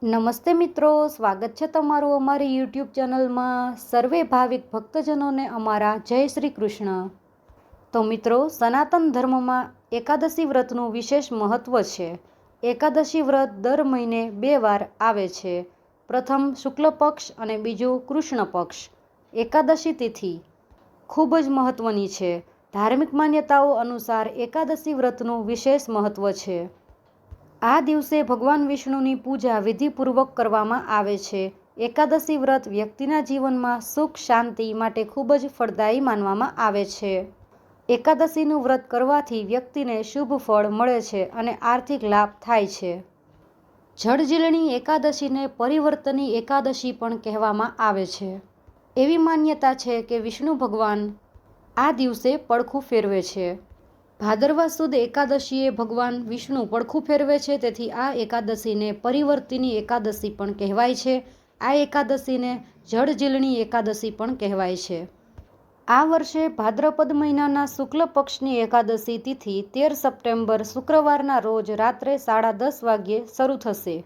નમસ્તે મિત્રો, સ્વાગત છે તમારું અમારી યુટ્યુબ ચેનલમાં. સર્વે ભાવિક ભક્તજનોને અમારા જય શ્રી કૃષ્ણ. તો મિત્રો, સનાતન ધર્મમાં એકાદશી વ્રતનું વિશેષ મહત્ત્વ છે. એકાદશી વ્રત દર મહિને 2 વાર આવે છે. પ્રથમ શુક્લ પક્ષ અને બીજું કૃષ્ણ પક્ષ. એકાદશી તિથિ ખૂબ જ મહત્ત્વની છે. ધાર્મિક માન્યતાઓ અનુસાર એકાદશી વ્રતનું વિશેષ મહત્ત્વ છે. આ દિવસે ભગવાન વિષ્ણુની પૂજા વિધિપૂર્વક કરવામાં આવે છે. એકાદશી વ્રત વ્યક્તિના જીવનમાં સુખ શાંતિ માટે ખૂબ જ ફળદાયી માનવામાં આવે છે. એકાદશીનું વ્રત કરવાથી વ્યક્તિને શુભ ફળ મળે છે અને આર્થિક લાભ થાય છે. જળજીલણી એકાદશીને પરિવર્તની એકાદશી પણ કહેવામાં આવે છે. એવી માન્યતા છે કે વિષ્ણુ ભગવાન આ દિવસે પડખું ફેરવે છે. ભાદરવા સુદ એકાદશીએ ભગવાન વિષ્ણુ પડખું ફેરવે છે, તેથી આ એકાદશીને પરિવર્તિની એકાદશી પણ કહેવાય છે. આ એકાદશીને જળજીલણી એકાદશી પણ કહેવાય છે. આ વર્ષે ભાદ્રપદ મહિનાના શુક્લ પક્ષની એકાદશી તિથિ 13 સપ્ટેમ્બર શુક્રવારના રોજ રાત્રે 10:30 વાગ્યે શરૂ થશે.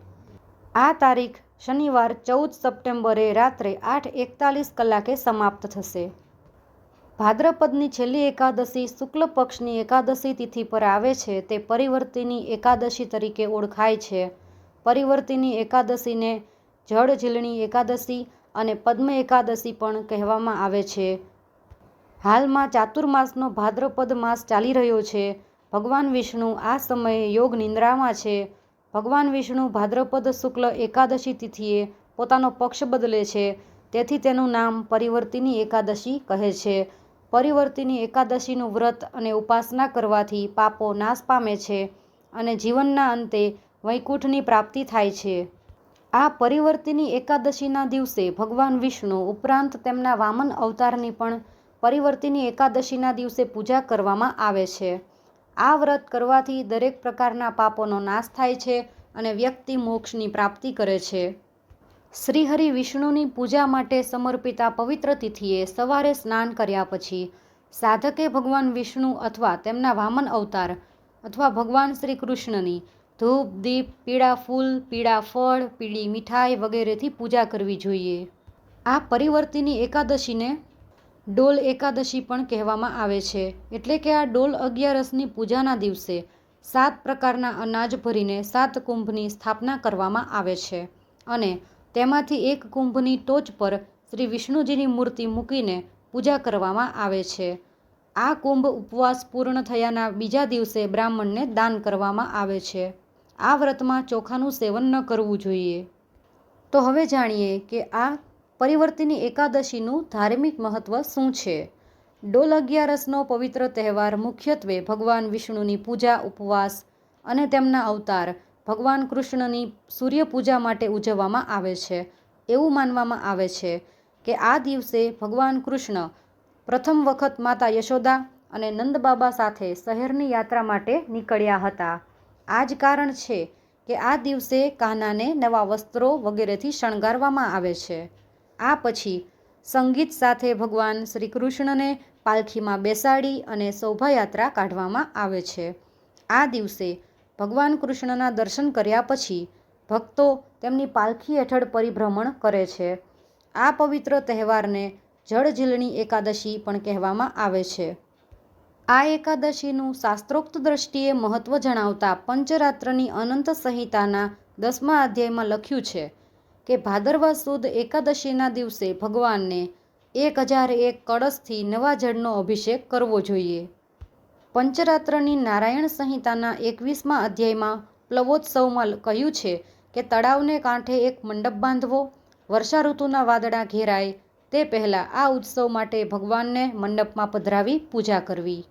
આ તારીખ શનિવાર 14 સપ્ટેમ્બરે રાત્રે 8:41 કલાકે સમાપ્ત થશે. ભાદ્રપદની છેલ્લી એકાદશી શુક્લ પક્ષની એકાદશી તિથિ પર આવે છે, તે પરિવર્તિની એકાદશી તરીકે ઓળખાય છે. પરિવર્તિની એકાદશીને જળજીલણી એકાદશી અને પદ્મ એકાદશી પણ કહેવામાં આવે છે. હાલમાં ચાતુર્માસનો ભાદ્રપદ માસ ચાલી રહ્યો છે. ભગવાન વિષ્ણુ આ સમયે યોગ નિંદ્રામાં છે. ભગવાન વિષ્ણુ ભાદ્રપદ શુક્લ એકાદશી તિથિએ પોતાનો પક્ષ બદલે છે, તેથી તેનું નામ પરિવર્તિની એકાદશી કહે છે. પરિવર્તિની એકાદશીનું વ્રત અને ઉપાસના કરવાથી પાપો નાશ પામે છે અને જીવનના અંતે વૈકુંઠની પ્રાપ્તિ થાય છે. આ પરિવર્તિની એકાદશીના દિવસે ભગવાન વિષ્ણુ ઉપરાંત તેમના વામન અવતારની પણ પરિવર્તિની એકાદશીના દિવસે પૂજા કરવામાં આવે છે. આ વ્રત કરવાથી દરેક પ્રકારના પાપોનો નાશ થાય છે અને વ્યક્તિ મોક્ષની પ્રાપ્તિ કરે છે. શ્રીહરિ વિષ્ણુની પૂજા માટે સમર્પિત આ પવિત્ર તિથિએ સવારે સ્નાન કર્યા પછી સાધકે ભગવાન વિષ્ણુ અથવા તેમના વામન અવતાર અથવા ભગવાન શ્રી કૃષ્ણની ધૂપ, દીપ, પીળા ફૂલ, પીળા ફળ, પીળી મીઠાઈ વગેરેથી પૂજા કરવી જોઈએ. આ પરિવર્તિની એકાદશીને ડોલ એકાદશી પણ કહેવામાં આવે છે. એટલે કે આ ડોલ અગિયારસની પૂજાના દિવસે 7 પ્રકારના અનાજ ભરીને 7 કુંભની સ્થાપના કરવામાં આવે છે અને તેમાંથી એક કુંભની ટોચ પર શ્રી વિષ્ણુજીની મૂર્તિ મૂકીને પૂજા કરવામાં આવે છે. આ કુંભ ઉપવાસ પૂર્ણ થયાના બીજા દિવસે બ્રાહ્મણને દાન કરવામાં આવે છે. આ વ્રતમાં ચોખાનું સેવન ન કરવું જોઈએ. તો હવે જાણીએ કે આ પરિવર્તિની એકાદશીનું ધાર્મિક મહત્ત્વ શું છે. ડોલ અગિયારસનો પવિત્ર તહેવાર મુખ્યત્વે ભગવાન વિષ્ણુની પૂજા, ઉપવાસ અને તેમના અવતાર ભગવાન કૃષ્ણની સૂર્ય પૂજા માટે ઉજવવામાં આવે છે. એવું માનવામાં આવે છે કે આ દિવસે ભગવાન કૃષ્ણ પ્રથમ વખત માતા યશોદા અને નંદબાબા સાથે શહેરની યાત્રા માટે નીકળ્યા હતા. આ જ કારણ છે કે આ દિવસે કાન્હાને નવા વસ્ત્રો વગેરેથી શણગારવામાં આવે છે. આ પછી સંગીત સાથે ભગવાન શ્રી કૃષ્ણને પાલખીમાં બેસાડી અને શોભાયાત્રા કાઢવામાં આવે છે. આ દિવસે ભગવાન કૃષ્ણના દર્શન કર્યા પછી ભક્તો તેમની પાલખી હેઠળ પરિભ્રમણ કરે છે. આ પવિત્ર તહેવારને જળજીલણી એકાદશી પણ કહેવામાં આવે છે. આ એકાદશીનું શાસ્ત્રોક્ત દ્રષ્ટિએ મહત્ત્વ જણાવતા પંચરાત્રની અનંત સંહિતાના 10મા અધ્યાયમાં લખ્યું છે કે ભાદરવા સુદ એકાદશીના દિવસે ભગવાનને 1001 કળશથી નવા જળનો અભિષેક કરવો જોઈએ. પંચરાત્રની નારાયણ સંહિતાના 21મા અધ્યાયમાં પ્લવોત્સવમાં કહ્યું છે કે તળાવને કાંઠે એક મંડપ બાંધવો. વર્ષા ઋતુના વાદળા ઘેરાય તે પહેલાં આ ઉત્સવ માટે ભગવાનને મંડપમાં પધરાવી પૂજા કરવી.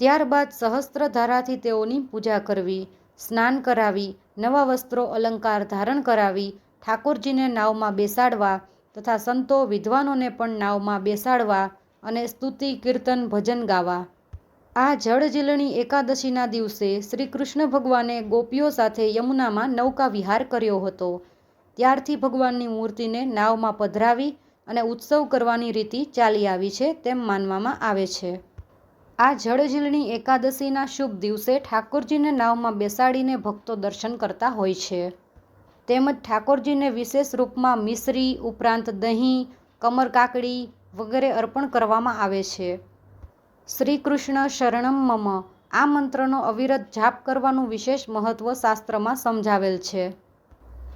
ત્યારબાદ સહસ્ત્રધારાથી તેઓની પૂજા કરવી, સ્નાન કરાવી, નવા વસ્ત્રો અલંકાર ધારણ કરાવી, ઠાકોરજીને નાવમાં બેસાડવા તથા સંતો વિદ્વાનોને પણ નાવમાં બેસાડવા અને સ્તુતિ, કીર્તન, ભજન ગાવા. આ જળજીલણી એકાદશીના દિવસે શ્રી કૃષ્ણ ભગવાને ગોપીઓ સાથે યમુનામાં નૌકા વિહાર કર્યો હતો. ત્યારથી ભગવાનની મૂર્તિને નાવમાં પધરાવી અને ઉત્સવ કરવાની રીતિ ચાલી આવી છે તેમ માનવામાં આવે છે. આ જળજીલણી એકાદશીના શુભ દિવસે ઠાકોરજીને નાવમાં બેસાડીને ભક્તો દર્શન કરતા હોય છે. તેમજ ઠાકોરજીને વિશેષ રૂપમાં મિશ્રી ઉપરાંત દહીં, કમર કાકડી વગેરે અર્પણ કરવામાં આવે છે. શ્રી કૃષ્ણ શરણમ મમ આ મંત્રનો અવિરત જાપ કરવાનું વિશેષ મહત્વ શાસ્ત્રમાં સમજાવેલ છે.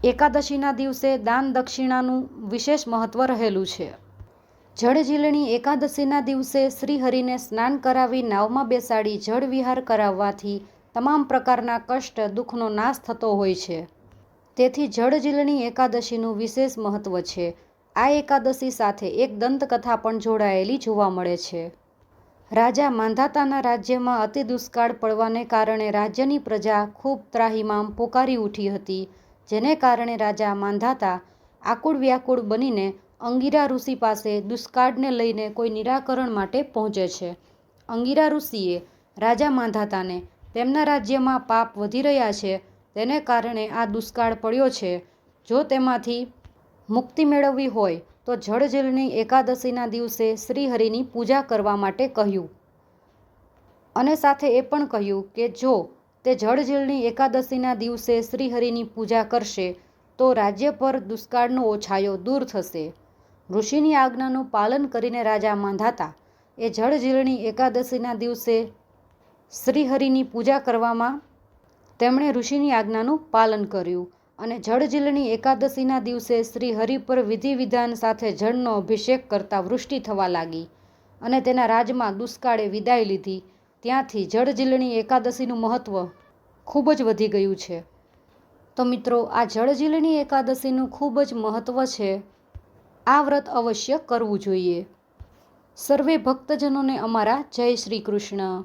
એકાદશીના દિવસે દાન દક્ષિણાનું વિશેષ મહત્વ રહેલું છે. જળઝીલણી એકાદશીના દિવસે શ્રીહરિને સ્નાન કરાવી નાવમાં બેસાડી જળ વિહાર કરાવવાથી તમામ પ્રકારના કષ્ટ દુઃખનો નાશ થતો હોય છે. તેથી જળઝીલણી એકાદશીનું વિશેષ મહત્વ છે. આ એકાદશી સાથે એક દંતકથા પણ જોડાયેલી જોવા મળે છે. રાજા માંધાતાના રાજ્યમાં અતિ દુષ્કાળ પડવાને કારણે રાજ્યની પ્રજા ખૂબ ત્રાહિમામ પોકારી ઉઠી હતી, જેને કારણે રાજા માંધાતા આકુળ વ્યાકુળ બનીને અંગિરા ઋષિ પાસે દુષ્કાળને લઈને કોઈ નિરાકરણ માટે પહોંચે છે. અંગિરા ઋષિએ રાજા માંધાતાને તેમના રાજ્યમાં પાપ વધી રહ્યા છે, તેને કારણે આ દુષ્કાળ પડ્યો છે, જો તેમાંથી મુક્તિ મેળવવી હોય તો જળઝીલણી એકાદશીના દિવસે શ્રીહરિની પૂજા કરવા માટે કહ્યું અને સાથે એ પણ કહ્યું કે જો તે જળઝીલણી એકાદશીના દિવસે શ્રીહરિની પૂજા કરશે તો રાજ્ય પર દુષ્કાળનો ઓછાયો દૂર થશે. ઋષિની આજ્ઞાનું પાલન કરીને રાજા માંધાતા એ જળઝીલણી એકાદશીના દિવસે શ્રીહરિની પૂજા કરવામાં તેમણે ઋષિની આજ્ઞાનું પાલન કર્યું અને જળઝીલણી એકાદશીના દિવસે શ્રી હરિ પર વિધિ વિધાન સાથે જળનો અભિષેક કરતા વૃષ્ટિ થવા લાગી અને તેના રાજમાં દુષ્કાળે વિદાય લીધી. ત્યાંથી જળઝીલણી એકાદશીનું મહત્વ ખૂબ જ વધી ગયું છે. તો મિત્રો, આ જળઝીલણી એકાદશીનું ખૂબ જ મહત્વ છે. આ વ્રત અવશ્ય કરવું જોઈએ. સર્વે ભક્તજનોને અમારા જય શ્રી કૃષ્ણ.